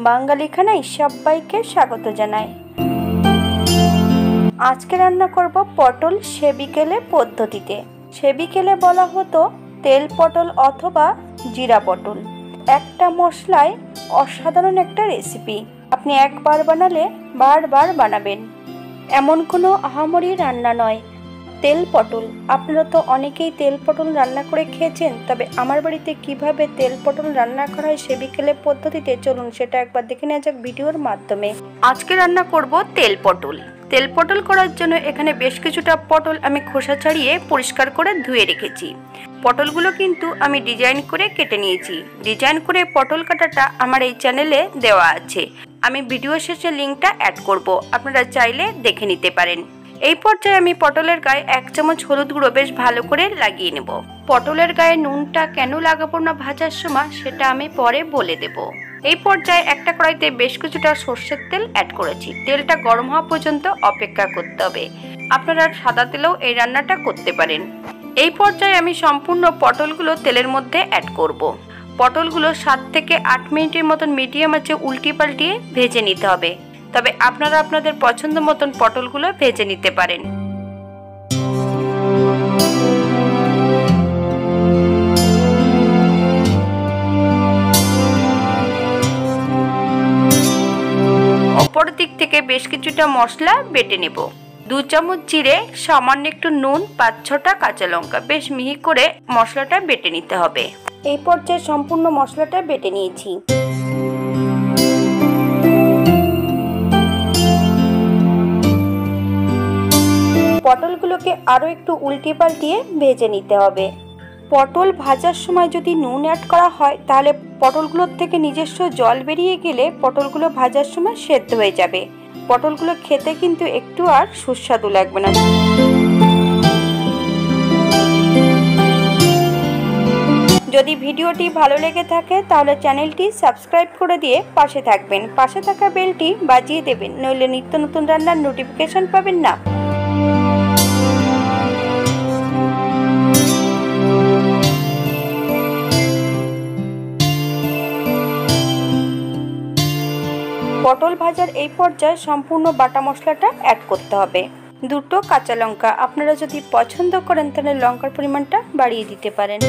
বাঙালি খানায় সবাইকে স্বাগত জানাই। আজকে রান্না করব পটল সেবিকেলে পদ্ধতিতে। সেবিকেলে বলা হতো তেল পটল অথবা জিরা পটল। একটা মশলায় অসাধারণ একটা রেসিপি, আপনি একবার বানালে বারবার বানাবেন। এমন কোনো আহামরি রান্না নয়। তেল পটল, আপনারা তো অনেকেই তেল পটল রান্না করে খেয়েছেন, তবে আমার বাড়িতে কিভাবে তেল পটল রান্না করা হয় সেবিকেলে পদ্ধতিতে, চলুন সেটা একবার দেখে নেওয়া যাক ভিডিওর মাধ্যমে। আজকে রান্না করব তেল পটল। তেল পটল করার জন্য এখানে বেশ কিছুটা পটল আমি খোসা ছাড়িয়ে পরিষ্কার করে ধুয়ে রেখেছি। পটলগুলো কিন্তু আমি ডিজাইন করে কেটে নিয়েছি। ডিজাইন করে পটল কাটাটা আমার এই চ্যানেলে দেওয়া আছে, আমি ভিডিও শেষে লিঙ্কটা অ্যাড করব, আপনারা চাইলে দেখে নিতে পারেন। এই পর্যায়ে আমি পটলের গায়ে 1 চামচ হলুদ গুঁড়ো বেশ ভালো করে লাগিয়ে নেব। পটলের গায়ে নুনটা কেন লাগাবো না ভাজার সময় সেটা আমি পরে বলে দেব। এই পর্যায়ে একটা কড়াইতে বেশ কিছুটা সর্ষের তেল অ্যাড করেছি। তেলটা গরম হওয়া পর্যন্ত অপেক্ষা করতে হবে। আপনারা সাদা তেলেও এই রান্নাটা করতে পারেন। এই পর্যায়ে আমি সম্পূর্ণ পটলগুলো তেলের মধ্যে অ্যাড করব। পটলগুলো 7 থেকে 8 মিনিটের মতন মিডিয়াম আঁচে উল্টিয়ে পাল্টিয়ে ভেজে নিতে হবে। তবে আপনারা আপনাদের পছন্দ মতন পটলগুলো ভেজে নিতে পারেন। অপর দিক থেকে বেশ কিছুটা মশলা বেটে নেব। 2 চামচ জিরে, সামান্য একটু নুন, 5-6টা কাঁচা লঙ্কা, বেশ মিহি করে মশলাটা বেটে নিতে হবে। এই পর্যায়ে সম্পূর্ণ মশলাটা বেটে নিয়েছি। পটলগুলোকে আরও একটু উল্টিয়ে পাল্টিয়ে ভেজে নিতে হবে। পটল ভাজার সময় যদি নুন অ্যাড করা হয় তাহলে পটলগুলোর থেকে নিজস্ব জল বেরিয়ে গেলে পটলগুলো ভাজার সময় সেদ্ধ হয়ে যাবে। পটলগুলো খেতে কিন্তু একটু আর সুস্বাদু লাগবে না। যদি ভিডিওটি ভালো লেগে থাকে তাহলে চ্যানেলটি সাবস্ক্রাইব করে দিয়ে পাশে থাকবেন। পাশে থাকা বেলটি বাজিয়ে দেবেন, নইলে নিত্য নতুন রান্নার নোটিফিকেশন পাবেন না। পটল ভাজার এই পর্যায়ে সম্পূর্ণ বাটা মশলাটা অ্যাড করতে হবে। 2টো কাঁচা লঙ্কা, আপনারা যদি পছন্দ করেন তাহলে লঙ্কার পরিমাণটা বাড়িয়ে দিতে পারেন।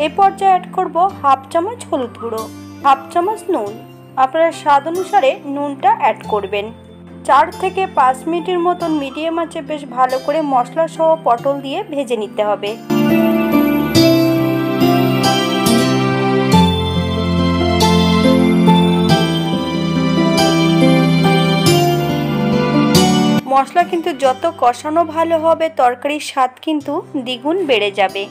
এই পর্যায়ে অ্যাড করব 1/2 চামচ হলুদ গুঁড়ো, 1/2 চামচ নুন। আপনারা স্বাদ অনুসারে নুনটা অ্যাড করবেন। 4 থেকে 5 মিনিটের মতন মিডিয়াম আঁচে বেশ ভালো করে মশলা সহ পটল দিয়ে ভেজে নিতে হবে। মশলা কিন্তু যত কষানো ভালো হবে তরকারির স্বাদ কিন্তু দ্বিগুণ বেড়ে যাবে।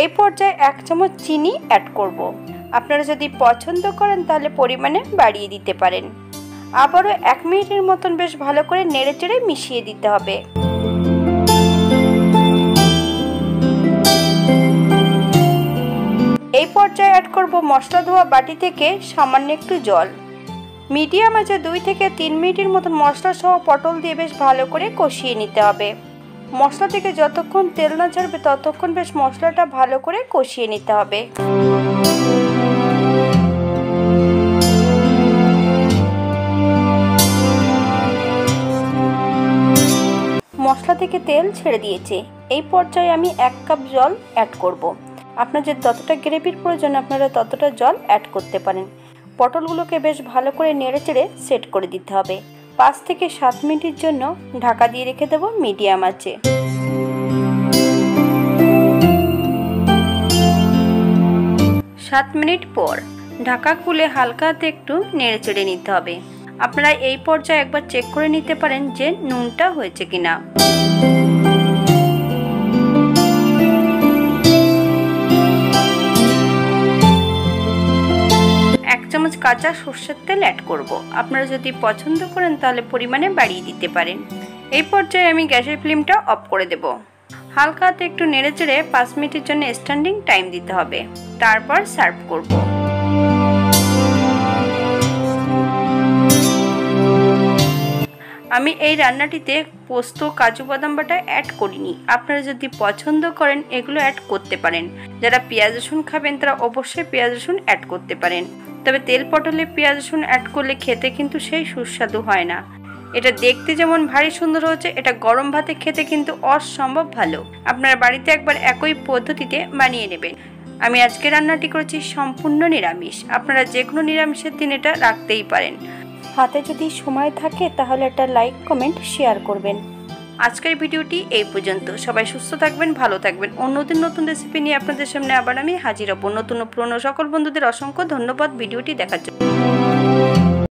এই পর্যায়ে 1 চামচ চিনি অ্যাড করব। আপনারা যদি পছন্দ করেন তাহলে পরিমাণে বাড়িয়ে দিতে পারেন। আবারও 1 মিনিটের মতন বেশ ভালো করে নেড়েচেড়ে মিশিয়ে দিতে হবে। এই পর্যায়ে অ্যাড করব মশলা ধোয়া বাটি থেকে সামান্য একটু জল। মিডিয়াম আঁচে 2 থেকে 3 মিনিটের মতন মশলা সহ পটল দিয়ে বেশ ভালো করে কষিয়ে নিতে হবে। মশলা থেকে যতক্ষণ তেল না ছাড়বে ততক্ষণ বেশ মশলাটা ভালো করে কষিয়ে নিতে হবে। মশলা থেকে তেল ছেড়ে দিয়েছে। এই পর্যায়ে আমি 1 কাপ জল অ্যাড করব। আপনাদের যতটা গ্রেভির প্রয়োজন আপনারা ততটা জল অ্যাড করতে পারেন। পটলগুলোকে বেশ ভালো করে নেড়েচেড়ে সেট করে দিতে হবে। 5 থেকে 7 মিনিটের জন্য ঢাকা দিয়ে রেখে দেব মিডিয়াম আঁচে। 7 মিনিট পর ঢাকা খুলে হালকা হাতে একটু নেড়েচেড়ে নিতে হবে। আপনারা এই পর্যায়ে একবার চেক করে নিতে পারেন যে নুনটা হয়েছে কিনা। চামচ কাঁচা সর্ষের তেল অ্যাড করব। আপনারা যদি পছন্দ করেন তাহলে পরিমাণে বাড়িয়ে দিতে পারেন। এই পর্যায়ে আমি গ্যাসের ফ্লেমটা অফ করে দেব। হালকা হাতে একটু নেড়েচেড়ে 5 মিনিটের জন্য স্ট্যান্ডিং টাইম দিতে হবে। তারপর সার্ভ করব। আমি এই রান্নাটিতে পোস্ত, কাজু বাদাম বাটা অ্যাড করিনি। আপনারা যদি পছন্দ করেন এগুলো অ্যাড করতে পারেন। যারা পেঁয়াজ রসুন খাবেন তারা অবশ্যই পেঁয়াজ রসুন অ্যাড করতে পারেন। তবে তেল পটলে পেঁয়াজ রসুন অ্যাড করলে খেতে কিন্তু সেই সুস্বাদু হয় না। এটা দেখতে যেমন ভারী সুন্দর হচ্ছে, এটা গরম ভাতে খেতে কিন্তু অসম্ভব ভালো। আপনারা বাড়িতে একবার একই পদ্ধতিতে বানিয়ে নেবেন। আমি আজকে রান্নাটি করেছি সম্পূর্ণ নিরামিষ। আপনারা যে কোনো নিরামিষের দিন এটা রাখতেই পারেন। হাতে যদি সময় থাকে তাহলে একটা লাইক, কমেন্ট, শেয়ার করবেন। আজকের ভিডিওটি এই পর্যন্ত। সবাই সুস্থ থাকবেন, ভালো থাকবেন। অন্যদিন নতুন রেসিপি নিয়ে আপনাদের সামনে আবার আমি হাজির হব। নতুন ও পুরনো সকল বন্ধুদের অসংখ্য ধন্যবাদ ভিডিওটি দেখার জন্য।